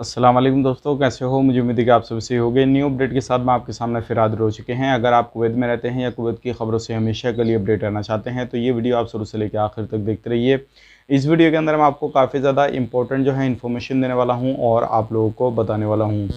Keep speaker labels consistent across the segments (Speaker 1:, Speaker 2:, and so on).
Speaker 1: अस्सलाम वालेकुम दोस्तों, कैसे हो। मुझे उम्मीद है कि आप सभी सही होंगे। न्यू अपडेट के साथ मैं आपके सामने फिर हाजिर हो चुके हैं। अगर आप कुवैत में रहते हैं या कुवैत की खबरों से हमेशा के लिए अपडेट रहना चाहते हैं तो ये वीडियो आप शुरू से लेकर आखिर तक देखते रहिए। इस वीडियो के अंदर मैं आपको काफ़ी ज़्यादा इंपॉर्टेंट जो है इन्फॉर्मेशन देने वाला हूँ और आप लोगों को बताने वाला हूँ।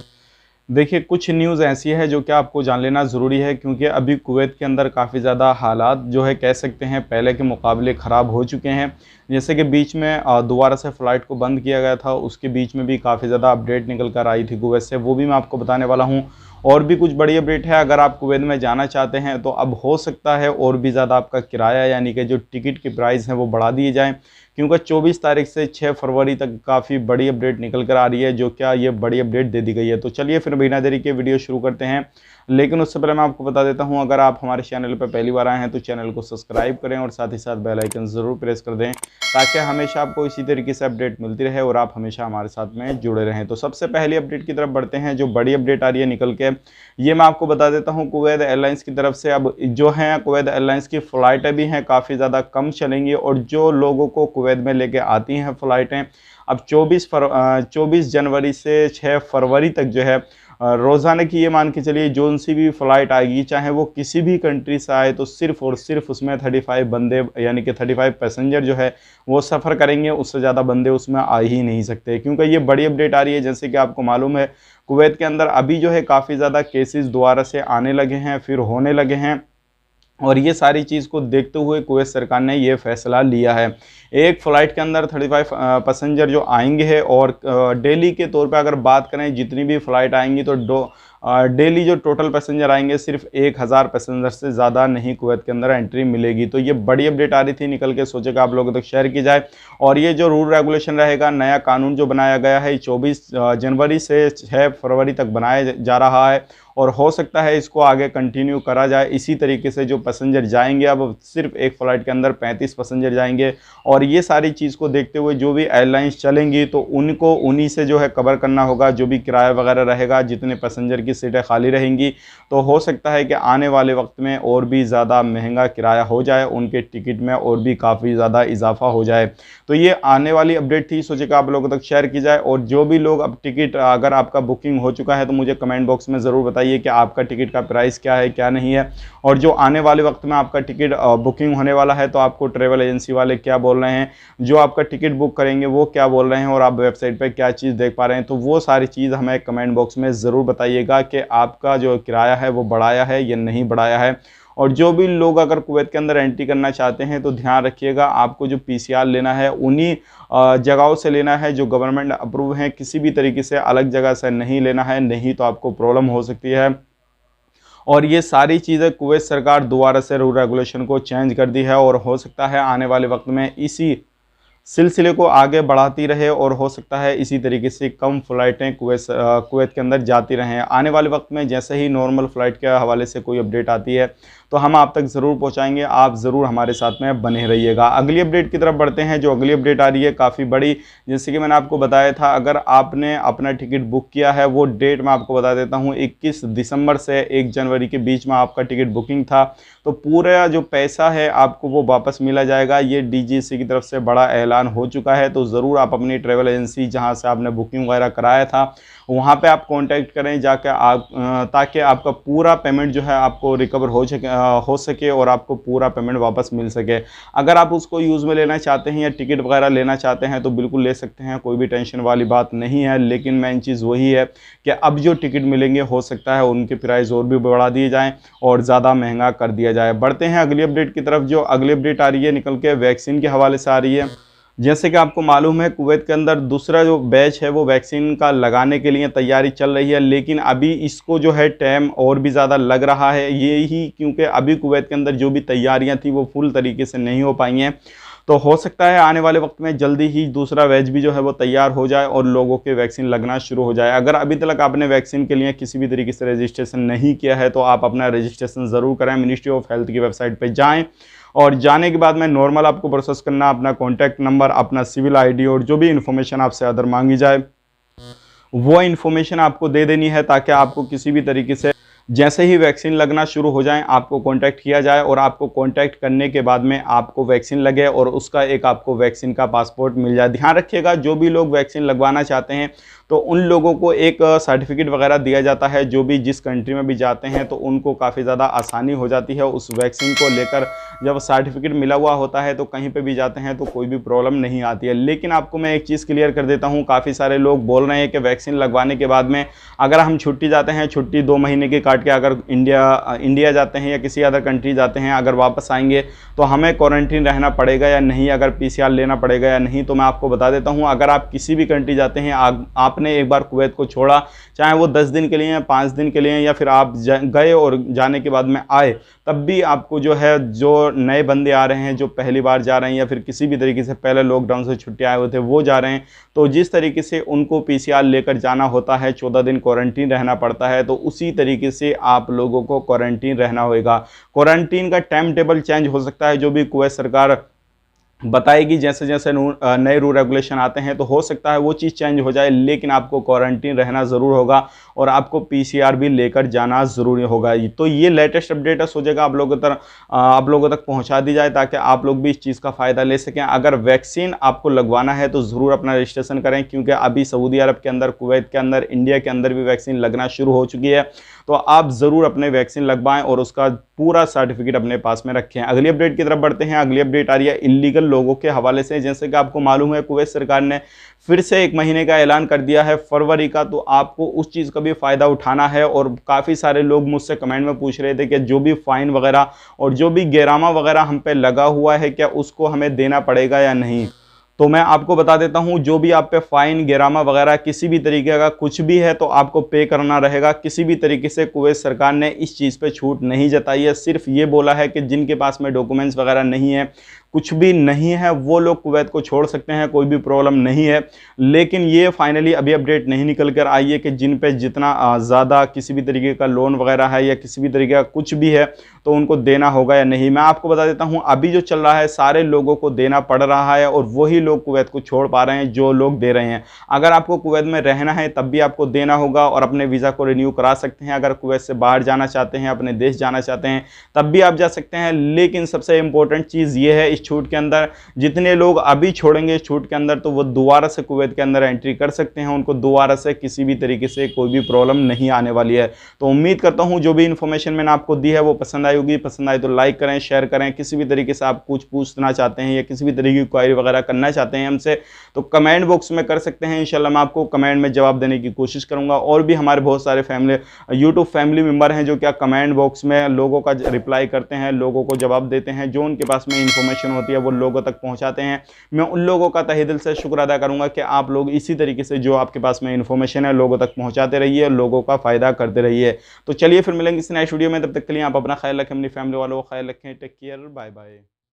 Speaker 1: देखिए, कुछ न्यूज़ ऐसी है जो कि आपको जान लेना ज़रूरी है, क्योंकि अभी कुवैत के अंदर काफ़ी ज़्यादा हालात जो है कह सकते हैं पहले के मुकाबले ख़राब हो चुके हैं। जैसे कि बीच में दोबारा से फ़्लाइट को बंद किया गया था, उसके बीच में भी काफ़ी ज़्यादा अपडेट निकल कर आई थी कुवैत से, वो भी मैं आपको बताने वाला हूँ। और भी कुछ बड़ी अपडेट है, अगर आप कुवैत में जाना चाहते हैं तो अब हो सकता है और भी ज़्यादा आपका किराया यानी कि जो टिकट की प्राइस है वो बढ़ा दिए जाएँ, क्योंकि 24 तारीख से 6 फरवरी तक काफ़ी बड़ी अपडेट निकल कर आ रही है, जो क्या ये बड़ी अपडेट दे दी गई है। तो चलिए फिर बिना देरी के वीडियो शुरू करते हैं। लेकिन उससे पहले मैं आपको बता देता हूं, अगर आप हमारे चैनल पर पहली बार आए हैं तो चैनल को सब्सक्राइब करें और साथ ही साथ बेल आइकन ज़रूर प्रेस कर दें, ताकि हमेशा आपको इसी तरीके से अपडेट मिलती रहे और आप हमेशा हमारे साथ में जुड़े रहें। तो सबसे पहली अपडेट की तरफ बढ़ते हैं, जो बड़ी अपडेट आ रही है निकल के, ये मैं आपको बता देता हूँ। कुवैत एयरलाइंस की तरफ से अब जो है कुवैत एयरलाइंस की फ़्लाइटें भी हैं काफ़ी ज़्यादा कम चलेंगी, और जो लोगों को कुवैत में लेके आती हैं फ़्लाइटें, अब 24 जनवरी से 6 फरवरी तक जो है रोज़ाना की ये मान के चलिए जोन सी भी फ़्लाइट आएगी, चाहे वो किसी भी कंट्री से आए, तो सिर्फ़ और सिर्फ उसमें 35 बंदे यानी कि 35 पैसेंजर जो है वो सफ़र करेंगे। उससे ज़्यादा बंदे उसमें आ ही नहीं सकते, क्योंकि ये बड़ी अपडेट आ रही है। जैसे कि आपको मालूम है, कुवैत के अंदर अभी जो है काफ़ी ज़्यादा केसेस दोबारा से आने लगे हैं, फिर होने लगे हैं, और ये सारी चीज़ को देखते हुए कुवैत सरकार ने ये फैसला लिया है। एक फ़्लाइट के अंदर 35 पैसेंजर जो आएंगे हैं, और डेली के तौर पे अगर बात करें जितनी भी फ़्लाइट आएंगी तो डेली जो टोटल पैसेंजर आएंगे सिर्फ 1000 पैसेंजर से ज़्यादा नहीं कुवैत के अंदर एंट्री मिलेगी। तो ये बड़ी अपडेट आ रही थी निकल के, सोचे कि आप लोगों तक शेयर की जाए। और ये जो रूल रेगुलेशन रहेगा, नया कानून जो बनाया गया है 24 जनवरी से 6 फरवरी तक बनाया जा रहा है, और हो सकता है इसको आगे कंटिन्यू करा जाए इसी तरीके से। जो पैसेंजर जाएंगे अब सिर्फ एक फ़्लाइट के अंदर 35 पैसेंजर जाएंगे, और ये सारी चीज़ को देखते हुए जो भी एयरलाइंस चलेंगी तो उनको उन्हीं से जो है कवर करना होगा, जो भी किराया वगैरह रहेगा, जितने पैसेंजर की सीटें खाली रहेंगी। तो हो सकता है कि आने वाले वक्त में और भी ज़्यादा महंगा किराया हो जाए, उनके टिकट में और भी काफ़ी ज़्यादा इजाफा हो जाए। तो ये आने वाली अपडेट थी, सोचे कि आप लोगों तक शेयर की जाए। और जो भी लोग अब टिकट, अगर आपका बुकिंग हो चुका है तो मुझे कमेंट बॉक्स में ज़रूर बताइए कि आपका टिकट का प्राइस क्या है क्या नहीं है, और जो आने वाले वक्त में आपका टिकट बुकिंग होने वाला है तो आपको ट्रैवल एजेंसी वाले क्या बोल रहे हैं, जो आपका टिकट बुक करेंगे वो क्या बोल रहे हैं, और आप वेबसाइट पर क्या चीज़ देख पा रहे हैं। तो वो सारी चीज़ हमें कमेंट बॉक्स में ज़रूर बताइएगा कि आपका जो किराया है वो बढ़ाया है या नहीं बढ़ाया है। और जो भी लोग अगर कुवैत के अंदर एंट्री करना चाहते हैं तो ध्यान रखिएगा, आपको जो पीसीआर लेना है उन्हीं जगहों से लेना है जो गवर्नमेंट अप्रूव हैं, किसी भी तरीके से अलग जगह से नहीं लेना है, नहीं तो आपको प्रॉब्लम हो सकती है। और ये सारी चीज़ें कुवैत सरकार दोबारा से रूल रेगुलेशन को चेंज कर दी है, और हो सकता है आने वाले वक्त में इसी सिलसिले को आगे बढ़ाती रहे, और हो सकता है इसी तरीके से कम फ़्लाइटें कुवैत के अंदर जाती रहें। आने वाले वक्त में जैसे ही नॉर्मल फ़्लाइट के हवाले से कोई अपडेट आती है तो हम आप तक ज़रूर पहुंचाएंगे, आप ज़रूर हमारे साथ में बने रहिएगा। अगली अपडेट की तरफ बढ़ते हैं। जो अगली अपडेट आ रही है काफ़ी बड़ी, जैसे कि मैंने आपको बताया था, अगर आपने अपना टिकट बुक किया है, वो डेट मैं आपको बता देता हूँ, 21 दिसंबर से 1 जनवरी के बीच में आपका टिकट बुकिंग था, तो पूरा जो पैसा है आपको वो वापस मिला जाएगा। ये डीजीसी की तरफ से बड़ा ऐलान हो चुका है। तो ज़रूर आप अपनी ट्रैवल एजेंसी जहां से आपने बुकिंग वगैरह कराया था वहां पे आप कांटेक्ट करें जाकर, आप ताकि आपका पूरा पेमेंट जो है आपको रिकवर हो सके और आपको पूरा पेमेंट वापस मिल सके। अगर आप उसको यूज़ में लेना चाहते हैं या टिकट वगैरह लेना चाहते हैं तो बिल्कुल ले सकते हैं, कोई भी टेंशन वाली बात नहीं है। लेकिन मेन चीज़ वही है कि अब जो टिकट मिलेंगे हो सकता है उनके प्राइस और भी बढ़ा दिए जाएँ और ज़्यादा महंगा कर दिया जाए। बढ़ते हैं अगली अपडेट की तरफ। जो अगली अपडेट आ रही है निकल के वैक्सीन के हवाले से आ रही है। जैसे कि आपको मालूम है, कुवैत के अंदर दूसरा जो बैच है वो वैक्सीन का लगाने के लिए तैयारी चल रही है, लेकिन अभी इसको जो है टाइम और भी ज़्यादा लग रहा है। यही क्योंकि अभी कुवैत के अंदर जो भी तैयारियां थी वो फुल तरीके से नहीं हो पाई हैं। तो हो सकता है आने वाले वक्त में जल्दी ही दूसरा बैच भी जो है वो तैयार हो जाए और लोगों के वैक्सीन लगना शुरू हो जाए। अगर अभी तक आपने वैक्सीन के लिए किसी भी तरीके से रजिस्ट्रेशन नहीं किया है तो आप अपना रजिस्ट्रेशन ज़रूर करें। मिनिस्ट्री ऑफ हेल्थ की वेबसाइट पर जाएँ, और जाने के बाद में नॉर्मल आपको प्रोसेस करना, अपना कॉन्टैक्ट नंबर, अपना सिविल आईडी और जो भी इन्फॉर्मेशन आपसे अदर मांगी जाए वो इन्फॉर्मेशन आपको दे देनी है, ताकि आपको किसी भी तरीके से जैसे ही वैक्सीन लगना शुरू हो जाए आपको कांटेक्ट किया जाए और आपको कांटेक्ट करने के बाद में आपको वैक्सीन लगे और उसका एक आपको वैक्सीन का पासपोर्ट मिल जाए। ध्यान रखिएगा, जो भी लोग वैक्सीन लगवाना चाहते हैं तो उन लोगों को एक सर्टिफिकेट वगैरह दिया जाता है। जो भी जिस कंट्री में भी जाते हैं तो उनको काफ़ी ज़्यादा आसानी हो जाती है उस वैक्सीन को लेकर। जब सर्टिफिकेट मिला हुआ होता है तो कहीं पे भी जाते हैं तो कोई भी प्रॉब्लम नहीं आती है। लेकिन आपको मैं एक चीज़ क्लियर कर देता हूँ, काफ़ी सारे लोग बोल रहे हैं कि वैक्सीन लगवाने के बाद में अगर हम छुट्टी जाते हैं, छुट्टी 2 महीने की काट के अगर इंडिया जाते हैं या किसी अदर कंट्री जाते हैं, अगर वापस आएंगे तो हमें क्वारंटीन रहना पड़ेगा या नहीं, अगर पीसीआर लेना पड़ेगा या नहीं। तो मैं आपको बता देता हूं, अगर आप किसी भी कंट्री जाते हैं, आपने एक बार कुवैत को छोड़ा, चाहे वो 10 दिन के लिए या 5 दिन के लिए या फिर आप गए और जाने के बाद में आए, तब भी आपको जो है, जो नए बंदे आ रहे हैं जो पहली बार जा रहे हैं या फिर किसी भी तरीके से पहले लॉकडाउन से छुट्टी आए हुए थे वो जा रहे हैं, तो जिस तरीके से उनको पीसीआर लेकर जाना होता है, 14 दिन क्वारंटीन रहना पड़ता है, तो उसी तरीके से आप लोगों को क्वारंटीन रहना होगा। क्वारंटीन का टाइम टेबल चेंज हो सकता है, जो भी कुवैत सरकार बताएगी, जैसे जैसे नए रूल रेगुलेशन आते हैं तो हो सकता है वो चीज़ चेंज हो जाए, लेकिन आपको क्वारंटीन रहना ज़रूर होगा और आपको पीसीआर भी लेकर जाना ज़रूरी होगा। तो ये लेटेस्ट अपडेट है, सोचेगा आप लोगों तक पहुंचा दी जाए ताकि आप लोग भी इस चीज़ का फ़ायदा ले सकें। अगर वैक्सीन आपको लगवाना है तो ज़रूर अपना रजिस्ट्रेशन करें, क्योंकि अभी सऊदी अरब के अंदर, कुवैत के अंदर, इंडिया के अंदर भी वैक्सीन लगना शुरू हो चुकी है। तो आप ज़रूर अपने वैक्सीन लगवाएं और उसका पूरा सर्टिफिकेट अपने पास में रखें। अगली अपडेट की तरफ बढ़ते हैं। अगली अपडेट आ रही है इलीगल लोगों के हवाले से। जैसे कि आपको मालूम है, कुवैत सरकार ने फिर से 1 महीने का ऐलान कर दिया है फरवरी का, तो आपको उस चीज़ का भी फ़ायदा उठाना है। और काफ़ी सारे लोग मुझसे कमेंट में पूछ रहे थे कि जो भी फ़ाइन वगैरह और जो भी गिरामा वगैरह हम पे लगा हुआ है, क्या उसको हमें देना पड़ेगा या नहीं। तो मैं आपको बता देता हूं, जो भी आप पे फाइन, गिरामा वगैरह किसी भी तरीके का कुछ भी है तो आपको पे करना रहेगा। किसी भी तरीके से कुवैत सरकार ने इस चीज़ पे छूट नहीं जताई है। सिर्फ ये बोला है कि जिनके पास में डॉक्यूमेंट्स वगैरह नहीं है, कुछ भी नहीं है, वो लोग कुवैत को छोड़ सकते हैं, कोई भी प्रॉब्लम नहीं है। लेकिन ये फाइनली अभी अपडेट नहीं निकल कर आई है कि जिन पे जितना ज़्यादा किसी भी तरीके का लोन वगैरह है या किसी भी तरीके का कुछ भी है तो उनको देना होगा या नहीं। मैं आपको बता देता हूं, अभी जो चल रहा है सारे लोगों को देना पड़ रहा है और वही लोग कुवैत को छोड़ पा रहे हैं जो लोग दे रहे हैं। अगर आपको कुवैत में रहना है तब भी आपको देना होगा और अपने वीज़ा को रिन्यू करा सकते हैं। अगर कुवैत से बाहर जाना चाहते हैं, अपने देश जाना चाहते हैं, तब भी आप जा सकते हैं। लेकिन सबसे इंपॉर्टेंट चीज़ ये है, इस छूट के अंदर जितने लोग अभी छोड़ेंगे इस छूट के अंदर, तो वो दोबारा से कुवैत के अंदर एंट्री कर सकते हैं। उनको दोबारा से किसी भी तरीके से कोई भी प्रॉब्लम नहीं आने वाली है। तो उम्मीद करता हूँ जो भी इन्फॉर्मेशन मैंने आपको दी है वो पसंद आई होगी। पसंद आई तो लाइक करें, शेयर करें। किसी भी तरीके से आप कुछ पूछना चाहते हैं या किसी भी तरीके की क्वायरी वगैरह करना चाहते हैं हमसे, तो कमेंट बॉक्स में कर सकते हैं। इंशाल्लाह मैं आपको कमेंट में जवाब देने की कोशिश करूंगा। और भी हमारे बहुत सारे यूट्यूब फैमिली मेंबर हैं जो क्या कमेंट बॉक्स में लोगों का रिप्लाई करते हैं, लोगों को जवाब देते हैं, जो उनके पास में इंफॉर्मेशन होती है वो लोगों तक पहुंचाते हैं। मैं उन लोगों का तहे दिल से शुक्र अदा करूंगा कि आप लोग इसी तरीके से जो आपके पास में इंफॉर्मेशन है लोगों तक पहुंचाते रहिए, लोगों का फायदा करते रहिए। तो चलिए फिर मिलेंगे इस नेक्स्ट वीडियो में, तब तक के लिए आप अपना ख्याल रखें, अपनी फैमिली वालों का ख्याल रखें। Take care, bye bye.